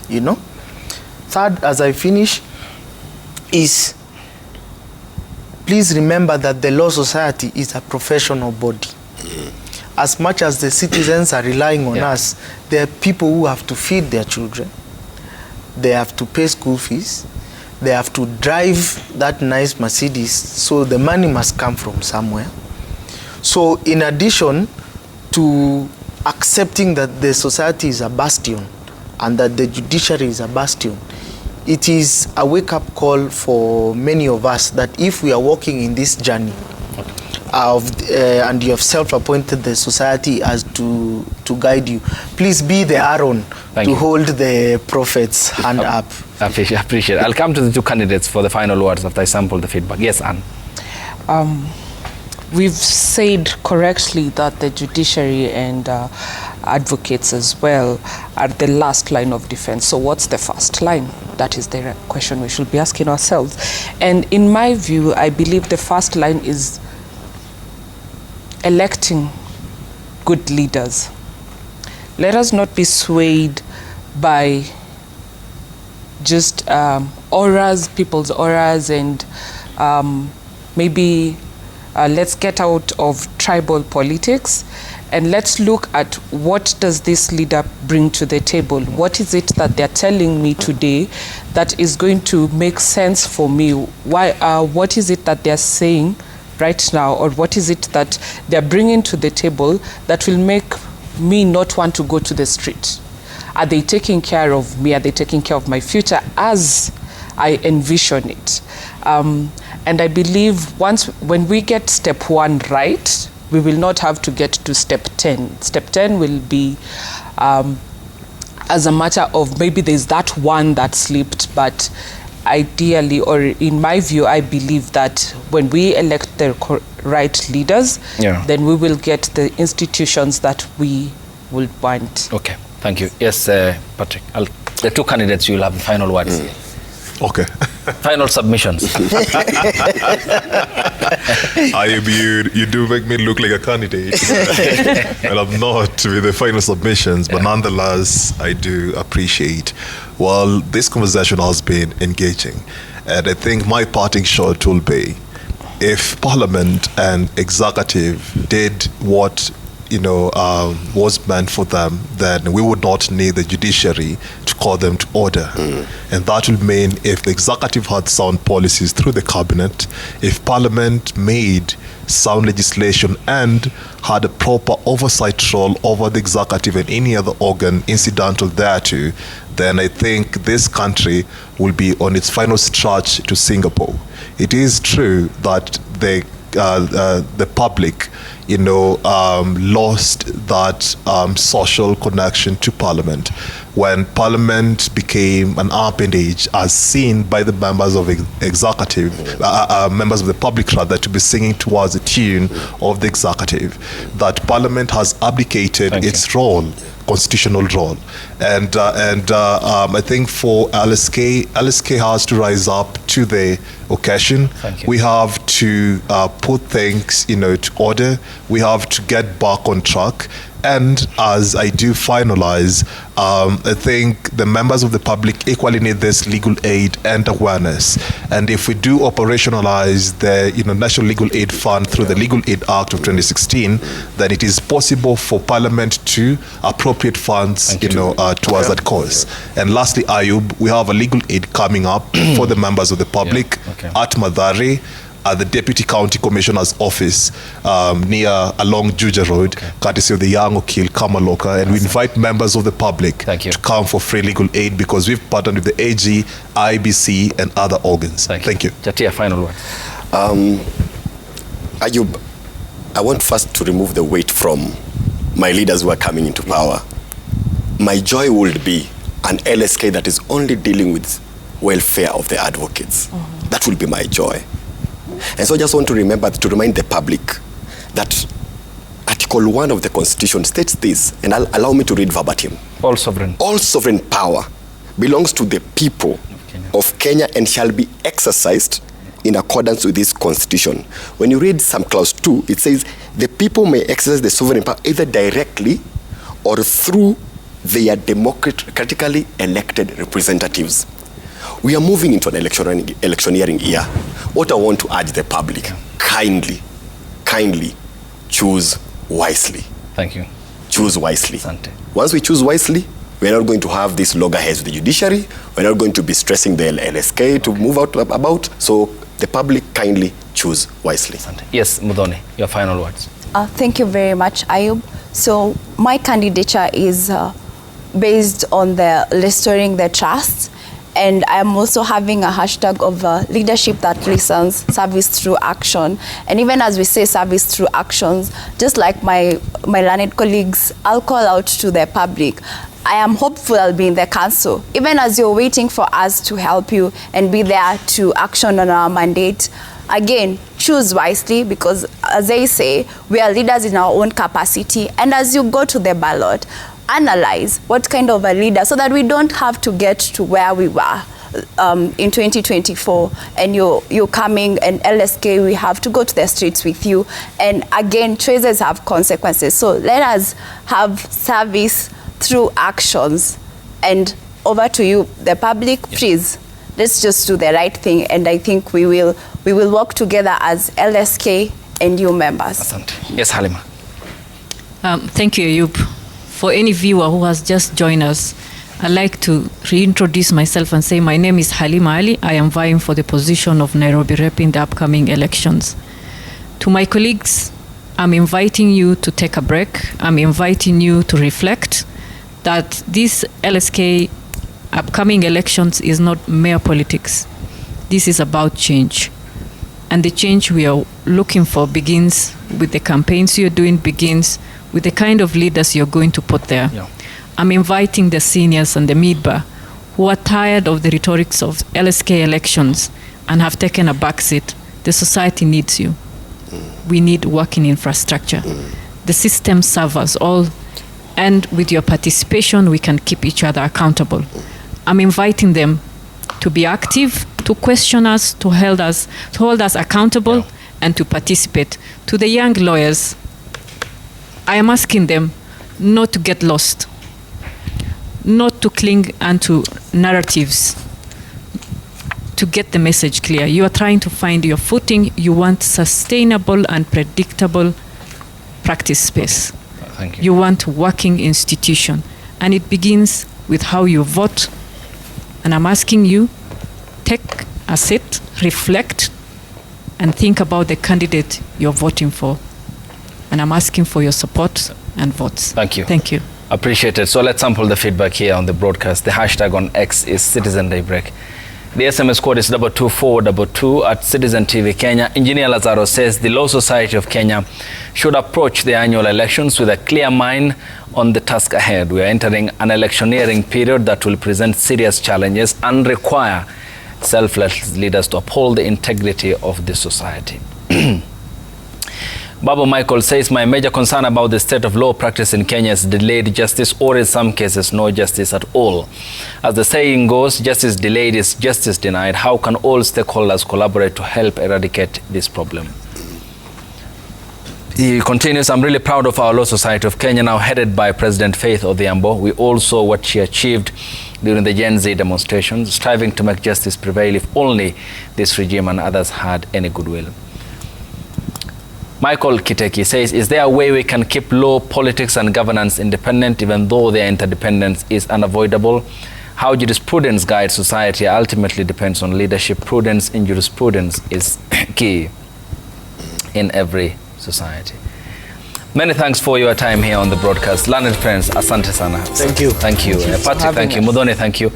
You know? Third, as I finish, is please remember that the Law Society is a professional body. As much as the citizens are relying on us, there are people who have to feed their children. They have to pay school fees. They have to drive that nice Mercedes, so the money must come from somewhere. So in addition to accepting that the society is a bastion and that the judiciary is a bastion, it is a wake-up call for many of us that if we are walking in this journey and you have self-appointed the society as to guide you, please be the Aaron to hold the prophet's hand up. I appreciate it. I'll come to the two candidates for the final words after I sample the feedback. Yes, Anne. We've said correctly that the judiciary and advocates as well are the last line of defense. So what's the first line? That is the question we should be asking ourselves. And in my view, I believe the first line is electing good leaders. Let us not be swayed by just auras, people's auras, and maybe let's get out of tribal politics and let's look at what does this leader bring to the table. What is it that they're telling me today that is going to make sense for me? What is it that they're saying right now, or what is it that they're bringing to the table that will make me not want to go to the street? Are they taking care of me? Are they taking care of my future as I envision it? And I believe when we get step 1 right, we will not have to get to step 10. Step 10 will be as a matter of maybe there's that one that slipped, but ideally, or in my view, I believe that when we elect the right leaders, then we will get the institutions that we will want. Okay, thank you. Yes, Patrick, the two candidates, you will have the final words. Okay. Final submissions. You do make me look like a candidate. And I'm not with the final submissions, but nonetheless, I do appreciate, well, this conversation has been engaging. And I think my parting shot will be, if Parliament and Executive did what was meant for them, then we would not need the judiciary to call them to order. And that will mean if the executive had sound policies through the cabinet, if parliament made sound legislation and had a proper oversight role over the executive and any other organ incidental thereto, then I think this country will be on its final stretch to Singapore. It is true that the public, lost that social connection to Parliament when Parliament became an appendage, as seen by the members of executive, members of the public rather, to be singing towards the tune of the executive. That Parliament has abdicated its role, constitutional role, and I think for LSK has to rise up to the occasion. We have to put things to order. We have to get back on track. And as I do finalize, I think the members of the public equally need this legal aid and awareness. And if we do operationalize the National Legal Aid Fund through the Legal Aid Act of 2016, then it is possible for Parliament to appropriate funds towards that cause. And lastly, Ayub, we have a legal aid coming up for the members of the public at Madari, at the Deputy County Commissioner's office along Juja Road, courtesy of the Young Okil Kamaloka, and we invite members of the public to come for free legal aid because we've partnered with the AG, IBC, and other organs. Thank you. Jatia, final word. Ayub, I want first to remove the weight from my leaders who are coming into power. My joy would be an LSK that is only dealing with welfare of the advocates. That will be my joy. And so I just want to remind the public that Article 1 of the Constitution states this, and allow me to read verbatim. All sovereign power belongs to the people of Kenya and shall be exercised in accordance with this Constitution. When you read some clause 2, it says the people may exercise the sovereign power either directly or through their democratically elected representatives. We are moving into an electioneering year. What I want to urge the public, kindly choose wisely. Thank you. Choose wisely. Asante. Once we choose wisely, we're not going to have this loggerheads with the judiciary. We're not going to be stressing the LSK to move about. So the public, kindly choose wisely. Asante. Yes, Mudhoni, your final words. Thank you very much, Ayub. So my candidature is based on the restoring the trust. And I'm also having a hashtag of leadership that listens, service through action. And even as we say service through actions, just like my learned colleagues, I'll call out to the public. I am hopeful I'll be in the council. Even as you're waiting for us to help you and be there to action on our mandate, again, choose wisely because, as they say, we are leaders in our own capacity. And as you go to the ballot, analyze what kind of a leader so that we don't have to get to where we were in 2024 and you're coming and LSK, we have to go to the streets with you. And again, choices have consequences. So let us have service through actions. And over to you, the public, please, let's just do the right thing. And I think we will work together as LSK and you members. Yes, Halima. Thank you, Ayub. For any viewer who has just joined us, I'd like to reintroduce myself and say my name is Halima Ali. I am vying for the position of Nairobi Rep in the upcoming elections. To my colleagues, I'm inviting you to take a break. I'm inviting you to reflect that this LSK upcoming elections is not mere politics. This is about change. And the change we are looking for begins with the campaigns you're doing, begins with the kind of leaders you're going to put there. Yeah. I'm inviting the seniors and the midbar who are tired of the rhetorics of LSK elections and have taken a backseat. The society needs you. We need working infrastructure. The system serves us all, and with your participation, we can keep each other accountable. I'm inviting them to be active, to question us, to hold us accountable, and to participate. To the young lawyers, I am asking them not to get lost, not to cling onto narratives, to get the message clear. You are trying to find your footing. You want sustainable and predictable practice space. Thank you. You want a working institution. And it begins with how you vote. And I'm asking you, take a sit, reflect, and think about the candidate you're voting for. And I'm asking for your support and votes. Thank you. Thank you. Appreciate it. So let's sample the feedback here on the broadcast. The hashtag on X is Citizen Daybreak. The SMS code is 22422 at Citizen TV Kenya. Engineer Lazaro says the Law Society of Kenya should approach the annual elections with a clear mind on the task ahead. We are entering an electioneering period that will present serious challenges and require selfless leaders to uphold the integrity of the society. Babu Michael says, my major concern about the state of law practice in Kenya is delayed justice, or in some cases no justice at all. As the saying goes, justice delayed is justice denied. How can all stakeholders collaborate to help eradicate this problem? He continues, I'm really proud of our Law Society of Kenya, now headed by President Faith Odhiambo. We all saw what she achieved during the Gen Z demonstrations, striving to make justice prevail if only this regime and others had any goodwill. Michael Kiteki says, is there a way we can keep law, politics and governance independent even though their interdependence is unavoidable? How jurisprudence guides society ultimately depends on leadership. Prudence in jurisprudence is key in every society. Many thanks for your time here on the broadcast. Learned friends, asante sana. Thank you. Thank you. Patrick, thank you. Mudhoni, thank you.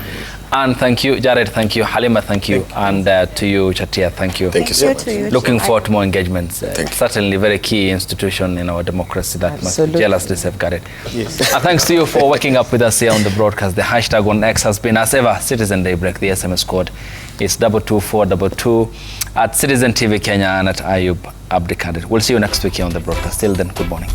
Anne, thank you. Jared, thank you. Halima, thank you. And to you, Chatia, thank you. Thank you so much. Looking forward to more engagements. Certainly very key institution in our democracy that must be jealously safeguarded. Yes. And thanks to you for waking up with us here on the broadcast. The hashtag on X has been, as ever, Citizen Daybreak. The SMS code is 22422 at Citizen TV Kenya and at Ayub Abdikadir. We'll see you next week here on the broadcast. Till then, good morning.